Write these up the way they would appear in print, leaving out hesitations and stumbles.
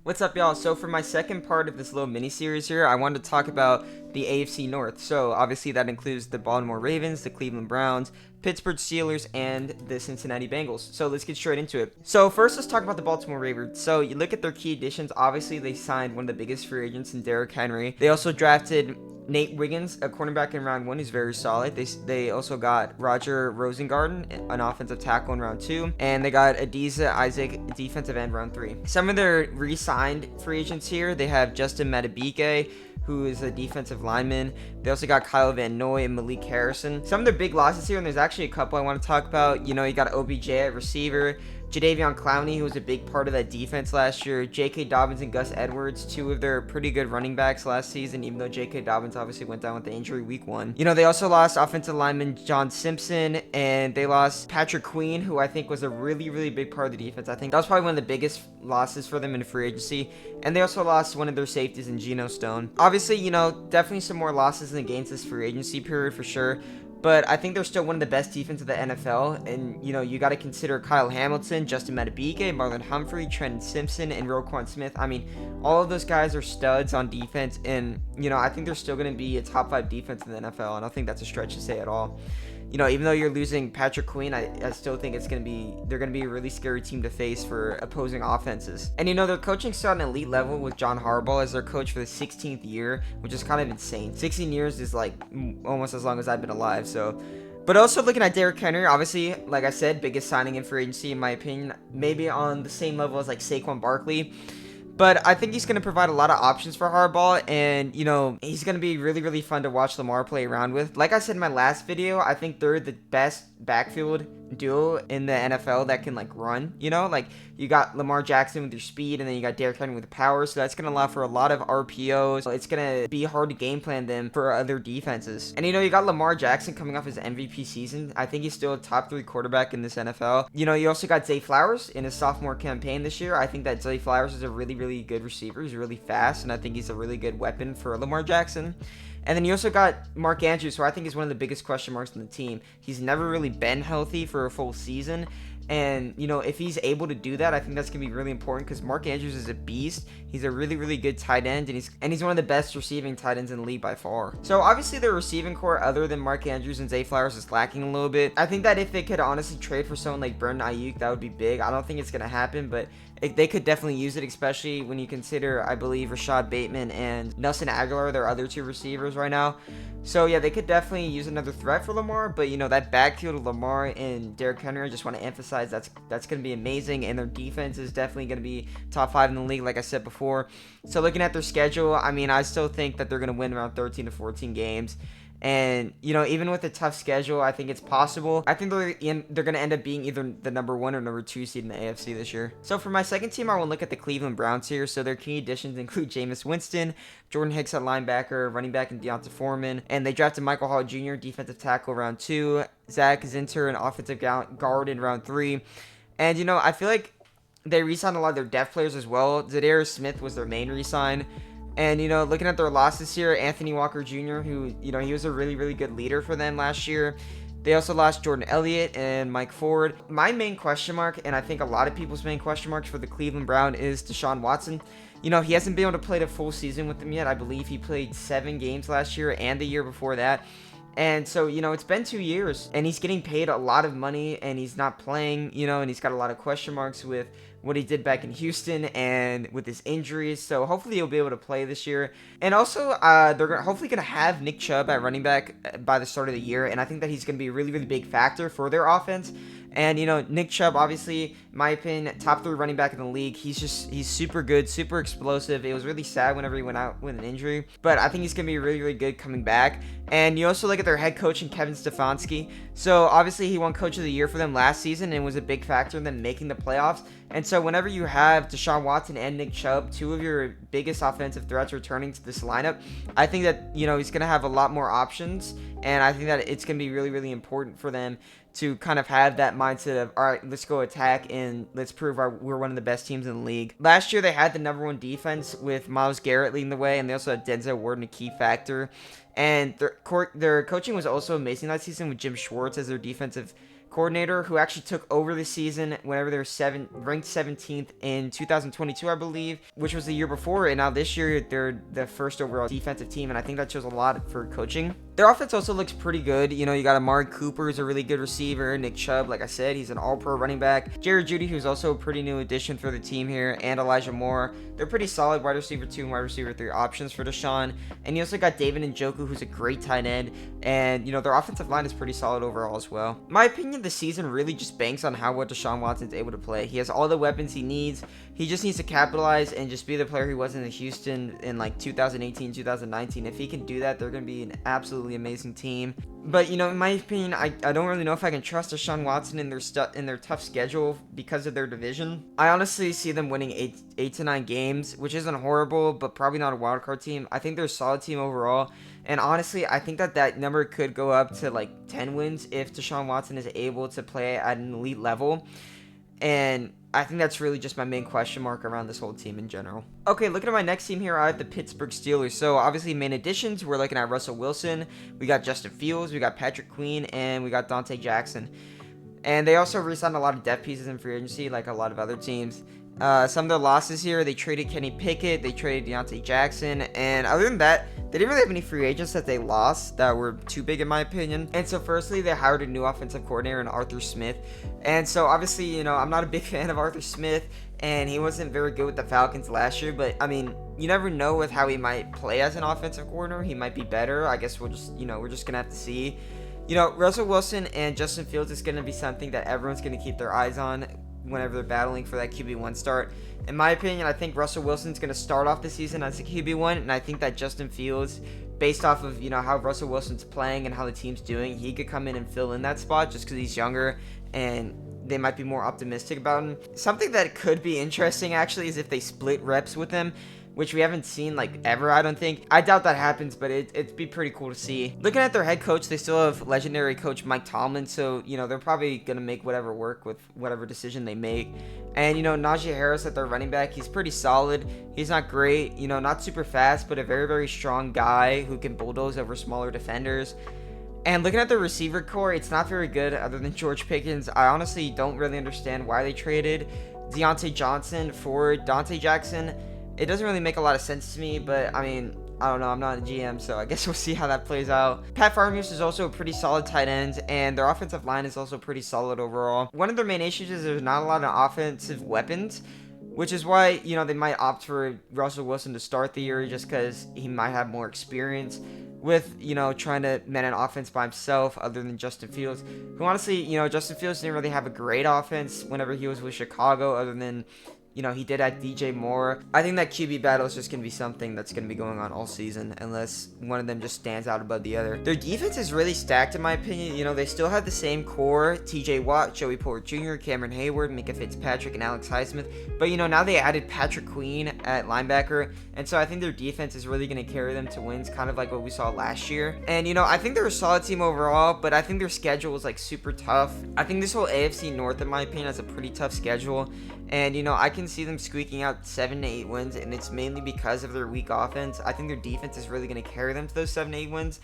What's up, y'all? So for my second part of this little mini series here, I wanted to talk about the AFC North. So obviously that includes the Baltimore Ravens, the Cleveland Browns, Pittsburgh Steelers, and the Cincinnati Bengals. So let's get straight into it. So first, let's talk about the Baltimore Ravens. So you look at their key additions. Obviously, they signed one of the biggest free agents in Derrick Henry. They also drafted Nate Wiggins, a cornerback in round one, who's very solid. They also got Roger Rosengarten, an offensive tackle in round two, and they got Adiza Isaac, defensive end, round three. Some of their re-signed free agents here, they have Justin Madubuike, who is a defensive lineman. They also got Kyle Van Noy and Malik Harrison. Some of their big losses here, and there's actually a couple I want to talk about. You got OBJ at receiver, Jadeveon Clowney, who was a big part of that defense last year, J.K. Dobbins and Gus Edwards, two of their pretty good running backs last season, even though J.K. Dobbins obviously went down with the injury week one. They also lost offensive lineman John Simpson, and they lost Patrick Queen, who I think was a really, really big part of the defense. I think that was probably one of the biggest losses for them in free agency. And they also lost one of their safeties in Geno Stone. Obviously, definitely some more losses and gains this free agency period for sure. But I think they're still one of the best defenses of the NFL. And, you got to consider Kyle Hamilton, Justin Madubuike, Marlon Humphrey, Trent Simpson, and Roquan Smith. I mean, all of those guys are studs on defense. And, I think they're still going to be a top 5 defense in the NFL. I don't think that's a stretch to say at all. Even though you're losing Patrick Queen, I still think they're going to be a really scary team to face for opposing offenses. And their coaching still at an elite level with John Harbaugh as their coach for the 16th year, which is kind of insane. 16 years is like almost as long as I've been alive. So, but also looking at Derrick Henry, obviously, like I said, biggest signing in free agency in my opinion, maybe on the same level as like Saquon Barkley. But I think he's going to provide a lot of options for Harbaugh, and, he's going to be really, really fun to watch Lamar play around with. Like I said in my last video, I think they're the best backfield duo in the NFL that can, run, like, you got Lamar Jackson with your speed, and then you got Derrick Henry with the power, so that's going to allow for a lot of RPOs. It's going to be hard to game plan them for other defenses. And, you got Lamar Jackson coming off his MVP season. I think he's still a top 3 quarterback in this NFL. You also got Zay Flowers in his sophomore campaign this year. I think that Zay Flowers is a really, really good receiver. He's really fast, and I think he's a really good weapon for Lamar Jackson. And then you also got Mark Andrews, who I think is one of the biggest question marks on the team. He's never really been healthy for a full season. And, if he's able to do that, I think that's going to be really important because Mark Andrews is a beast. He's a really, really good tight end, and he's one of the best receiving tight ends in the league by far. So, obviously, their receiving core, other than Mark Andrews and Zay Flowers, is lacking a little bit. I think that if they could honestly trade for someone like Brandon Ayuk, that would be big. I don't think it's going to happen, but they could definitely use it, especially when you consider, I believe, Rashad Bateman and Nelson Aguilar, their other 2 receivers right now. So, yeah, they could definitely use another threat for Lamar, but, that backfield of Lamar and Derrick Henry, I just want to emphasize that's going to be amazing, and their defense is definitely going to be top 5 in the league, like I said before. So, looking at their schedule, I mean, I still think that they're going to win around 13 to 14 games. And, even with a tough schedule, I think it's possible. I think they're going to end up being either the number 1 or number 2 seed in the AFC this year. So for my second team, I want to look at the Cleveland Browns here. So their key additions include Jameis Winston, Jordan Hicks at linebacker, running back, and Deonta Foreman. And they drafted Michael Hall Jr., defensive tackle, round 2. Zach Zinter, an offensive guard in round 3. And, I feel like they re-signed a lot of their depth players as well. Zadarius Smith was their main re-sign. And, looking at their losses here, Anthony Walker Jr., who, he was a really, really good leader for them last year. They also lost Jordan Elliott and Mike Ford. My main question mark, and I think a lot of people's main question marks for the Cleveland Browns, is Deshaun Watson. He hasn't been able to play the full season with them yet. I believe he played 7 games last year and the year before that. And so, it's been 2 years, and he's getting paid a lot of money, and he's not playing, and he's got a lot of question marks with what he did back in Houston and with his injuries. So hopefully he'll be able to play this year. And also, they're hopefully going to have Nick Chubb at running back by the start of the year, and I think that he's going to be a really, really big factor for their offense. And, Nick Chubb, obviously, in my opinion, top 3 running back in the league. He's super good, super explosive. It was really sad whenever he went out with an injury. But I think he's going to be really, really good coming back. And you also look at their head coach, Kevin Stefanski. So, obviously, he won Coach of the Year for them last season and was a big factor in them making the playoffs. And so, whenever you have Deshaun Watson and Nick Chubb, 2 of your biggest offensive threats returning to this lineup, I think that, he's going to have a lot more options. And I think that it's going to be really, really important for them to kind of have that mindset of, all right, let's go attack and let's prove we're one of the best teams in the league. Last year, they had the number 1 defense with Myles Garrett leading the way, and they also had Denzel Ward, a key factor. And their coaching was also amazing that season with Jim Schwartz as their defensive coordinator who actually took over the season whenever they were ranked 17th in 2022, I believe, which was the year before. And now this year, they're the first overall defensive team. And I think that shows a lot for coaching. Their offense also looks pretty good. You know, you got Amari Cooper, who's a really good receiver. Nick Chubb, like I said, he's an all-pro running back. Jared Jeudy, who's also a pretty new addition for the team here, and Elijah Moore. They're pretty solid wide receiver 2 and wide receiver 3 options for Deshaun. And you also got David Njoku, who's a great tight end. And, you know, their offensive line is pretty solid overall as well. In my opinion, the season really just banks on how Deshaun Watson's able to play. He has all the weapons he needs. He just needs to capitalize and just be the player he was in Houston in like 2018, 2019. If he can do that, they're going to be an absolutely amazing team. But, you know, in my opinion, I don't really know if I can trust Deshaun Watson in their tough schedule because of their division. I honestly see them winning 8 to 9 games, which isn't horrible, but probably not a wildcard team. I think they're a solid team overall. And honestly, I think that number could go up to like 10 wins if Deshaun Watson is able to play at an elite level. And I think that's really just my main question mark around this whole team in general. Okay, looking at my next team here, I have the Pittsburgh Steelers. So obviously main additions, we're looking at Russell Wilson, we got Justin Fields, we got Patrick Queen, and we got Dante Jackson. And they also re-signed a lot of depth pieces in free agency, like a lot of other teams. Some of their losses here, they traded Kenny Pickett, they traded Deontay Jackson, and other than that, they didn't really have any free agents that they lost that were too big in my opinion. And so firstly, they hired a new offensive coordinator in Arthur Smith. And so obviously, you know, I'm not a big fan of Arthur Smith, and he wasn't very good with the Falcons last year, but I mean, you never know with how he might play as an offensive coordinator. He might be better. I guess we're just gonna have to see. You know, Russell Wilson and Justin Fields is going to be something that everyone's going to keep their eyes on whenever they're battling for that QB1 start. In my opinion, I think Russell Wilson's going to start off the season as a QB1, and I think that Justin Fields, based off of, you know, how Russell Wilson's playing and how the team's doing, he could come in and fill in that spot just because he's younger and they might be more optimistic about him. Something that could be interesting, actually, is if they split reps with him, which we haven't seen like ever, I don't think. I doubt that happens, but it'd be pretty cool to see. Looking at their head coach, they still have legendary coach Mike Tomlin, so, you know, they're probably going to make whatever work with whatever decision they make. And, you know, Najee Harris at their running back, he's pretty solid. He's not great, you know, not super fast, but a very, very strong guy who can bulldoze over smaller defenders. And looking at the receiver core, it's not very good other than George Pickens. I honestly don't really understand why they traded Deontay Johnson for Dante Jackson. It doesn't really make a lot of sense to me, but I mean, I don't know. I'm not a GM, so I guess we'll see how that plays out. Pat Freiermuth is also a pretty solid tight end, and their offensive line is also pretty solid overall. One of their main issues is there's not a lot of offensive weapons, which is why, you know, they might opt for Russell Wilson to start the year just because he might have more experience with, you know, trying to man an offense by himself other than Justin Fields, who honestly, you know, Justin Fields didn't really have a great offense whenever he was with Chicago other than, you know, he did at DJ Moore. I think that QB battle is just going to be something that's going to be going on all season unless one of them just stands out above the other. Their defense is really stacked in my opinion. You know, they still have the same core: TJ Watt, Joey Porter Jr., Cameron Hayward, Micah Fitzpatrick, and Alex Highsmith. But, you know, now they added Patrick Queen at linebacker, and so I think their defense is really going to carry them to wins, kind of like what we saw last year. And, you know, I think they're a solid team overall, but I think their schedule is like super tough. I think this whole AFC North, in my opinion, has a pretty tough schedule. And, you know, I can see them squeaking out 7 to 8 wins, and it's mainly because of their weak offense. I think their defense is really going to carry them to those 7 to 8 wins.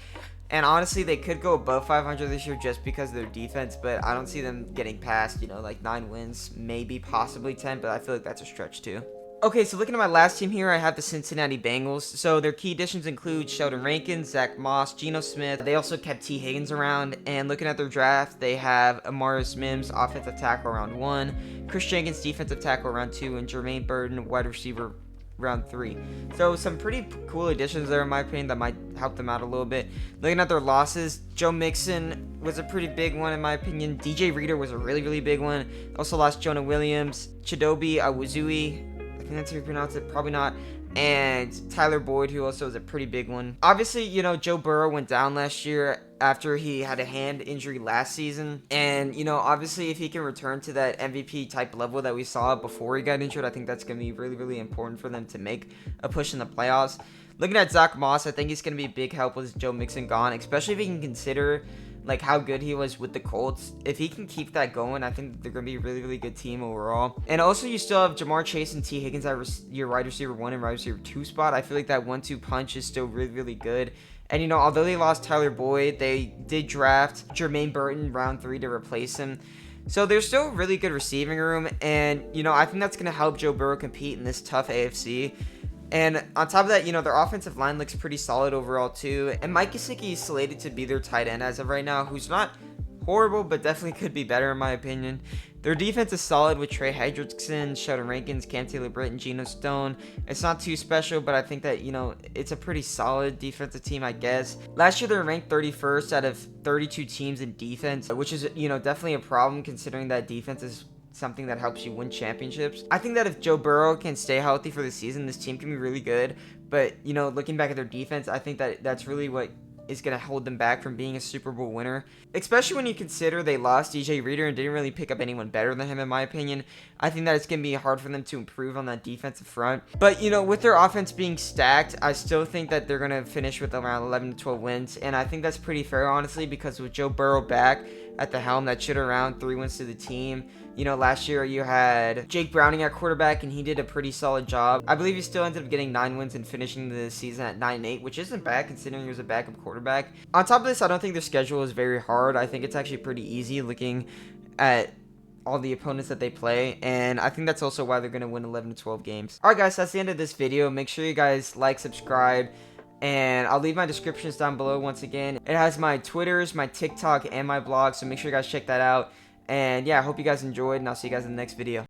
And honestly, they could go above 500 this year just because of their defense, but I don't see them getting past, you know, like 9 wins, maybe possibly 10, but I feel like that's a stretch too. Okay, so looking at my last team here, I have the Cincinnati Bengals. So their key additions include Sheldon Rankins, Zach Moss, Geno Smith. They also kept T. Higgins around. And looking at their draft, they have Amarius Mims, offensive tackle, round 1. Chris Jenkins, defensive tackle, round 2. And Jermaine Burton, wide receiver, round 3. So some pretty cool additions there in my opinion that might help them out a little bit. Looking at their losses, Joe Mixon was a pretty big one in my opinion. DJ Reader was a really, really big one. Also lost Jonah Williams, Chidobe Awuzui, I think that's how you pronounce it, probably not, and Tyler Boyd, who also is a pretty big one. Obviously, you know, Joe Burrow went down last year after he had a hand injury last season, and, you know, obviously if he can return to that MVP type level that we saw before he got injured, I think that's going to be really, really important for them to make a push in the playoffs. Looking at Zach Moss, I think he's going to be a big help with Joe Mixon gone, especially if he can consider like how good he was with the Colts. If he can keep that going, I think they're going to be a really, really good team overall. And also, you still have Jamar Chase and T. Higgins at your wide receiver 1 and wide receiver 2 spot. I feel like that 1-2 punch is still really, really good. And, you know, although they lost Tyler Boyd, they did draft Jermaine Burton round 3 to replace him. So there's still a really good receiving room. And, you know, I think that's going to help Joe Burrow compete in this tough AFC. And on top of that, you know, their offensive line looks pretty solid overall too. And Mike Gesicki is slated to be their tight end as of right now, who's not horrible, but definitely could be better in my opinion. Their defense is solid with Trey Hendrickson, Sheldon Rankins, Cam Taylor-Britt, and Geno Stone. It's not too special, but I think that, you know, it's a pretty solid defensive team, I guess. Last year, they were ranked 31st out of 32 teams in defense, which is, you know, definitely a problem considering that defense is something that helps you win championships. I think that if Joe Burrow can stay healthy for the season, this team can be really good. But, you know, looking back at their defense, I think that that's really what is going to hold them back from being a Super Bowl winner. Especially when you consider they lost DJ Reader and didn't really pick up anyone better than him, in my opinion. I think that it's going to be hard for them to improve on that defensive front. But, you know, with their offense being stacked, I still think that they're going to finish with around 11 to 12 wins. And I think that's pretty fair, honestly, because with Joe Burrow back at the helm, that should around 3 wins to the team. You know, last year you had Jake Browning at quarterback, and he did a pretty solid job. I believe he still ended up getting 9 wins and finishing the season at 9-8, which isn't bad considering he was a backup quarterback. On top of this, I don't think their schedule is very hard. I think it's actually pretty easy looking at all the opponents that they play, and I think that's also why they're going to win 11 to 12 games. Alright guys, that's the end of this video. Make sure you guys like, subscribe, and I'll leave my descriptions down below once again. It has my Twitters, my TikTok, and my blog, so make sure you guys check that out. And yeah, I hope you guys enjoyed, and I'll see you guys in the next video.